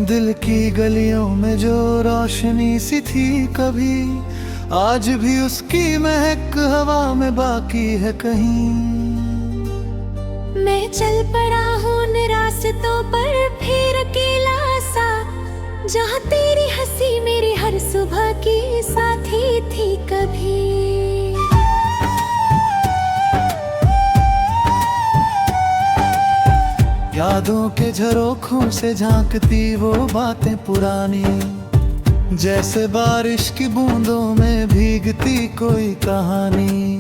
दिल की गलियों में जो रोशनी सी थी कभी, आज भी उसकी महक हवा में बाकी है कहीं। मैं चल पड़ा हूँ उन रास्तों पर फिर अकेला सा, जहाँ तेरी हंसी मेरी हर सुबह की साथी थी कभी। यादों के झरोखों से झांकती वो बातें पुरानी, जैसे बारिश की बूंदों में भीगती कोई कहानी।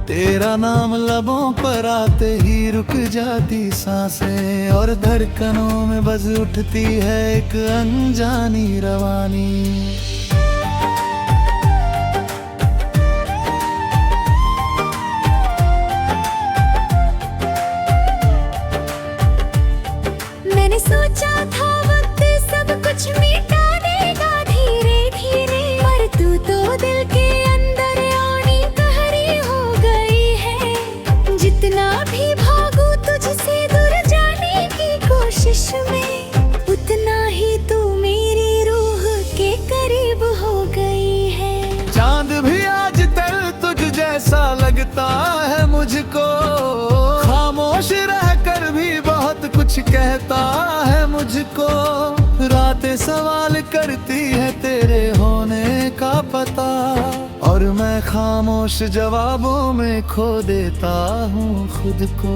तेरा नाम लबों पर आते ही रुक जाती सांसें, और धड़कनों में बज उठती है एक अनजानी रवानी। मैंने सोचा था वक्त सब कुछ मिटा देगा धीरे धीरे, पर तू तो दिल के अंदर आनी गहरी हो गई है। जितना भी भागू तुझसे दूर जाने की कोशिश में, उतना ही तू मेरी रूह के करीब हो गई है। चांद भी आज तल तुझ जैसा लगता है मुझको, खामोश रहकर भी बहुत कुछ कहता है मुझको। रातें सवाल करती है तेरे होने का पता, और मैं खामोश जवाबों में खो देता हूँ खुद को।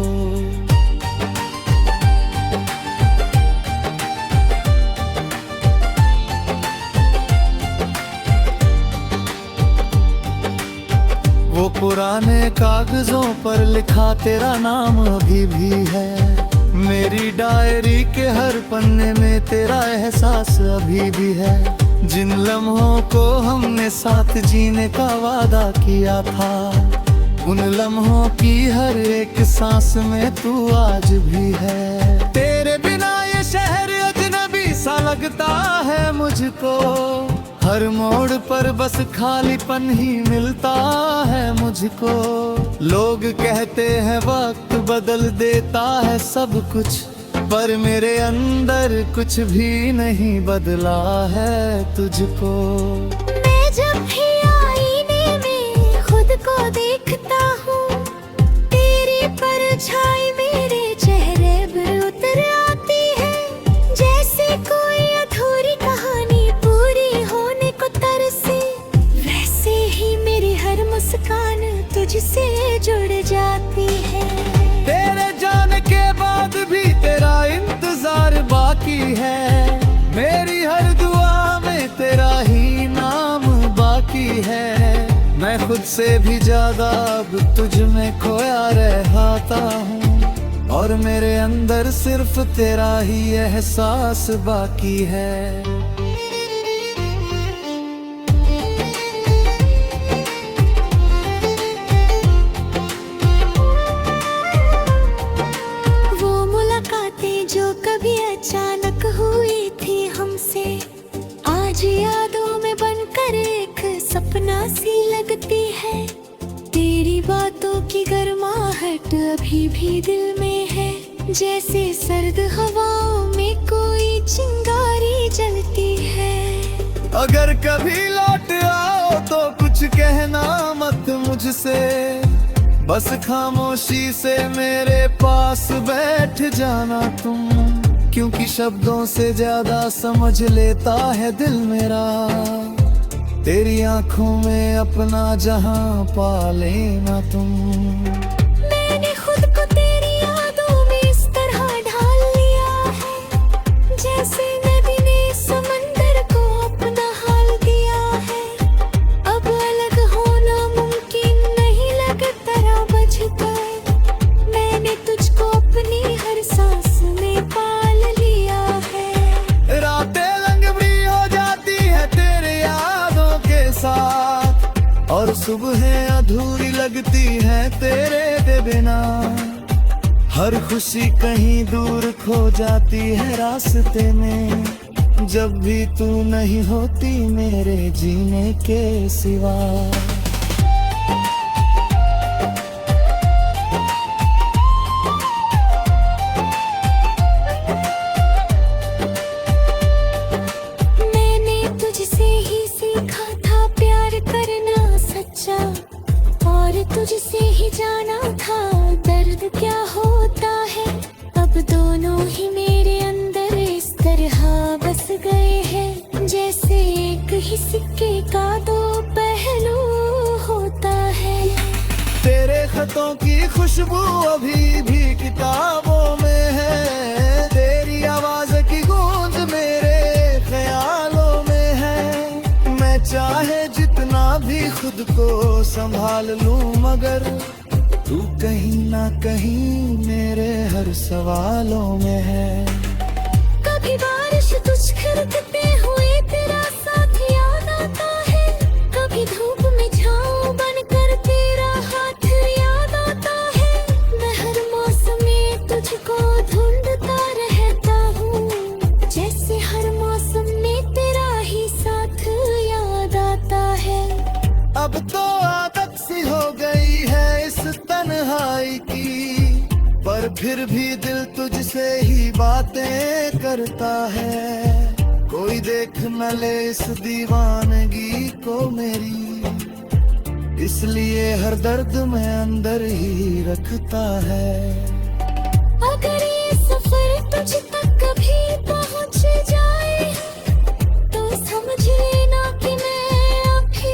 वो पुराने कागजों पर लिखा तेरा नाम अभी भी है, मेरी डायरी के हर पन्ने में तेरा एहसास अभी भी है। जिन लम्हों को हमने साथ जीने का वादा किया था, उन लम्हों की हर एक सांस में तू आज भी है। तेरे बिना ये शहर अजनबी सा लगता है मुझको, हर मोड़ पर बस खालीपन ही मिलता है मुझको। लोग कहते हैं वक्त बदल देता है सब कुछ, पर मेरे अंदर कुछ भी नहीं बदला है तुझको। मैं जब भी आईने में खुद को देखता हूँ, तेरी परछाई मेरे चेहरे पर उतर आती है। जैसे कोई अधूरी कहानी पूरी होने को तरसे, वैसे ही मेरी हर मुस्कान तुझसे जुड़ जाती है। तेरे जाने के बाद भी तेरा इंतजार बाकी है, मेरी हर दुआ में तेरा ही नाम बाकी है। मैं खुद से भी ज्यादा अब तुझ में खोया रहता हूँ, और मेरे अंदर सिर्फ तेरा ही एहसास बाकी है। जो कभी अचानक हुई थी हमसे, आज यादों में बनकर एक सपना सी लगती है। तेरी बातों की गर्माहट अभी भी दिल में है, जैसे सर्द हवाओं में कोई चिंगारी जलती है। अगर कभी लौट आओ तो कुछ कहना मत मुझसे, बस खामोशी से मेरे पास बैठ जाना तुम, क्योंकि शब्दों से ज्यादा समझ लेता है दिल मेरा। तेरी आंखों में अपना जहां पा लेना तुम। मैंने खुद को तेरी यादों में इस तरह ढाल लिया है, जैसे नदी ने समंदर को अपना हाल दिया है। अब अलग होना मुमकिन नहीं लगता बचकर, मैंने तुझको अपनी हर सांस में पाल लिया है। रातें लंगड़ी हो जाती है तेरे यादों के साथ, और सुबहें अधूरी लगती है तेरे बिना। हर खुशी कहीं दूर खो जाती है रास्ते में, जब भी तू नहीं होती मेरे जीने के सिवा। क्या होता है। अब दोनों ही मेरे अंदर इस तरह बस गए हैं, जैसे एक ही सिक्के का दो पहलू होता है। तेरे खतों की खुशबू अभी भी किताबों में है, तेरी आवाज की गूंज मेरे ख्यालों में है। मैं चाहे जितना भी खुद को संभाल लूं, मगर तू कहीं ना कहीं मेरे हर सवालों में है। कभी बारिश तुझ खिड़कते हुए तेरा साथ याद आता है, कभी धूप में छाँव बनकर तेरा हाथ याद आता है। मैं हर मौसम में तुझको ढूंढता रहता हूँ, जैसे हर मौसम में तेरा ही साथ याद आता है। अब तो आदत सी हो गई है इस तन्हाई की, पर फिर भी दिल तुझसे ही बातें करता है। कोई देख न ले इस दीवानगी को मेरी, इसलिए हर दर्द में अंदर ही रखता है। अगर ये सफर तुझ तक कभी पहुंच जाए, तो समझ लेना कि मैं अभी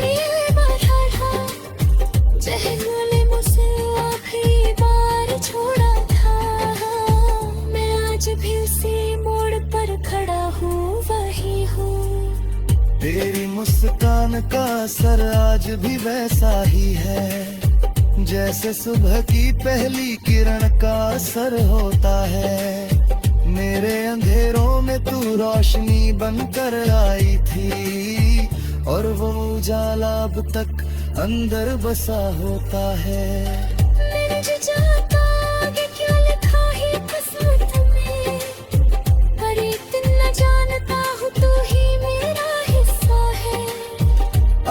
बढ़ा, जहनुले मुझसे आखिरी बार छोड़ा था। मैं आज भी उसी मोड़ पर खड़ा हूँ, वही हूँ। तेरी मुस्कान का असर आज भी वैसा ही है, जैसे सुबह की पहली किरण का असर होता है। मेरे अंधेरों में तू रोशनी बनकर आई थी, और वो उजाला अब तक अंदर बसा होता है। मैंने जो चाहता आगे क्या लिखा है किस्मत में, पर इतना जानता हूँ तू ही मेरा हिस्सा है।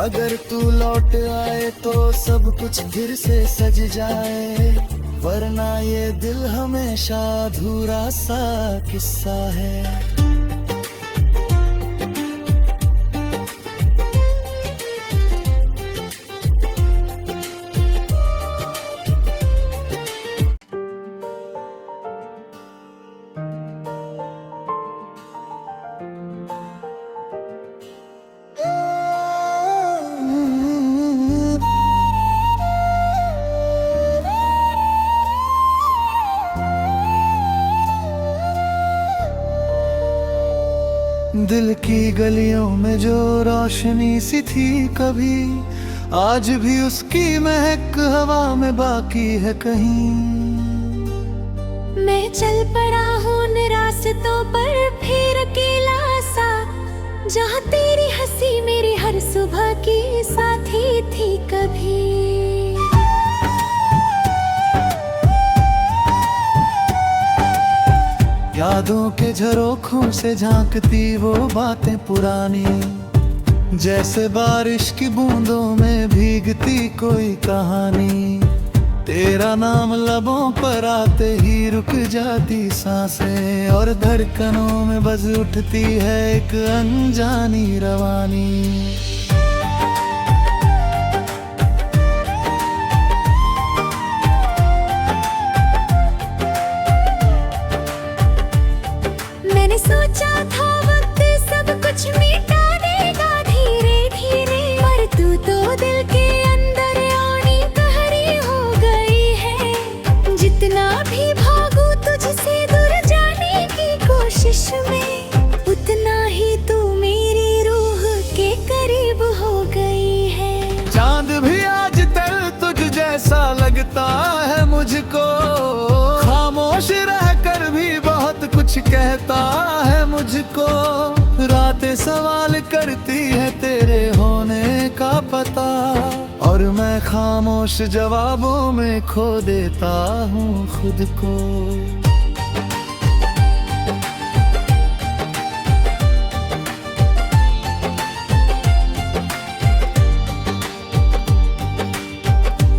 अगर तू लौट आए तो सब कुछ फिर से सज जाए, वरना ये दिल हमेशा अधूरा सा किस्सा है। दिल की गलियों में जो रोशनी सी थी कभी, आज भी उसकी महक हवा में बाकी है कहीं। मैं चल पड़ा हूँ उन रास्तों पर फिर अकेला सा, जहाँ तेरी हंसी मेरी हर सुबह की साथी थी कभी। यादों के झरोखों से झांकती वो बातें पुरानी, जैसे बारिश की बूंदों में भीगती कोई कहानी। तेरा नाम लबों पर आते ही रुक जाती सांसें, और धड़कनों में बज उठती है एक अनजानी रवानी। मैंने सोचा था वक्त सब कुछ मिटा देगा धीरे धीरे, पर तू तो दिल के अंदर आनी गहरी हो गई है। जितना भी भागू तुझसे दूर जाने की कोशिश में, उतना ही तू मेरी रूह के करीब हो गई है। चांद भी आज तल तुझ जैसा लगता है मुझको, खामोश रहकर भी बहुत कुछ कहता है मुझको। रातें सवाल करती है तेरे होने का पता, और मैं खामोश जवाबों में खो देता हूँ खुद को।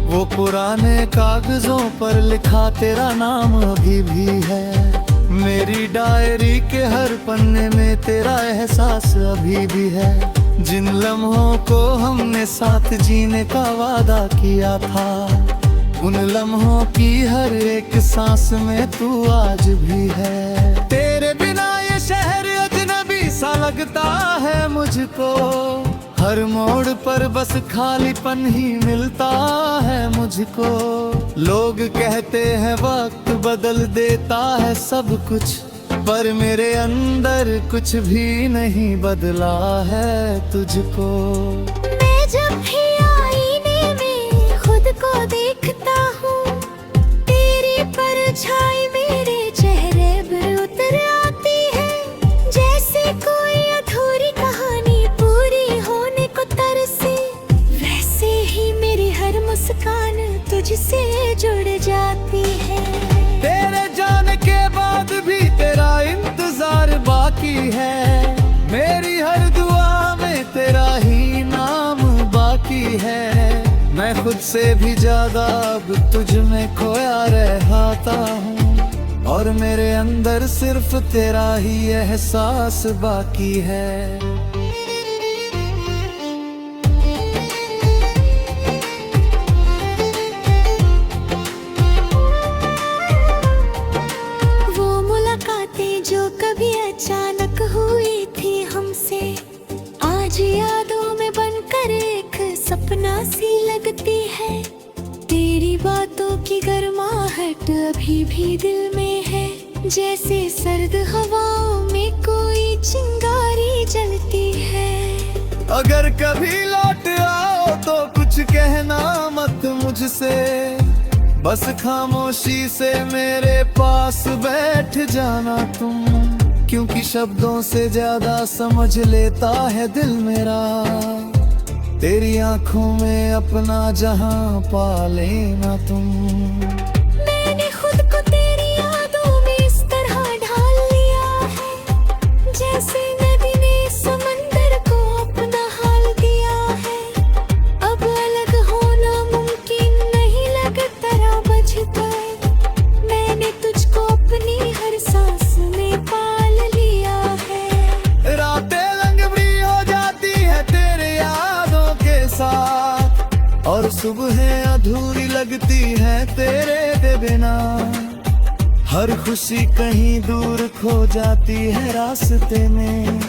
वो पुराने कागजों पर लिखा तेरा नाम अभी भी है, मेरी डायरी के हर पन्ने में तेरा एहसास अभी भी है। जिन लम्हों को हमने साथ जीने का वादा किया था, उन लम्हों की हर एक सांस में तू आज भी है। तेरे बिना ये शहर अजनबी सा लगता है मुझको, हर मोड़ पर बस खालीपन ही मिलता है मुझको। लोग कहते हैं वक्त बदल देता है सब कुछ, पर मेरे अंदर कुछ भी नहीं बदला है तुझको। मैं जब भी आईने में खुद को देखता हूँ, तेरी परछाई मेरे चेहरे पर उतर आती है। जैसे कोई अधूरी कहानी पूरी होने को तरसे, वैसे ही मेरी हर मुस्कान तुझसे जुड़ जाती है। तेरे जाने के बाद भी तेरा इंतजार बाकी है, मेरी हर दुआ में तेरा ही नाम बाकी है। मैं खुद से भी ज्यादा अब तुझ में खोया रहता हूँ, और मेरे अंदर सिर्फ तेरा ही एहसास बाकी है। वो मुलाकातें जो कभी अचानक हुई थी हमसे, आज यादों में बनकर एक सपना सी लगती है। तेरी बातों की गर्माहट अभी भी दिल में है, जैसे सर्द हवाओं में कोई चिंगारी जलती है। अगर कभी लौट आओ तो कुछ कहना मत मुझसे, बस खामोशी से मेरे पास बैठ जाना तुम, क्योंकि शब्दों से ज्यादा समझ लेता है दिल मेरा। तेरी आंखों में अपना जहां पा लेना तुम। मैंने खुद को तेरी यादों में इस तरह ढाल लिया है, जैसे नदी ने समंदर को अपना हाल दिया है। अब अलग होना मुमकिन नहीं लगता बचता, मैंने तुझको अपनी हर सांस में पाल लिया है। रातें लंगड़ी हो जाती है तेरे यादों के साथ, और सुबहें अधूरी लगती है तेरे बिना। हर खुशी कहीं दूर खो जाती है रास्ते में।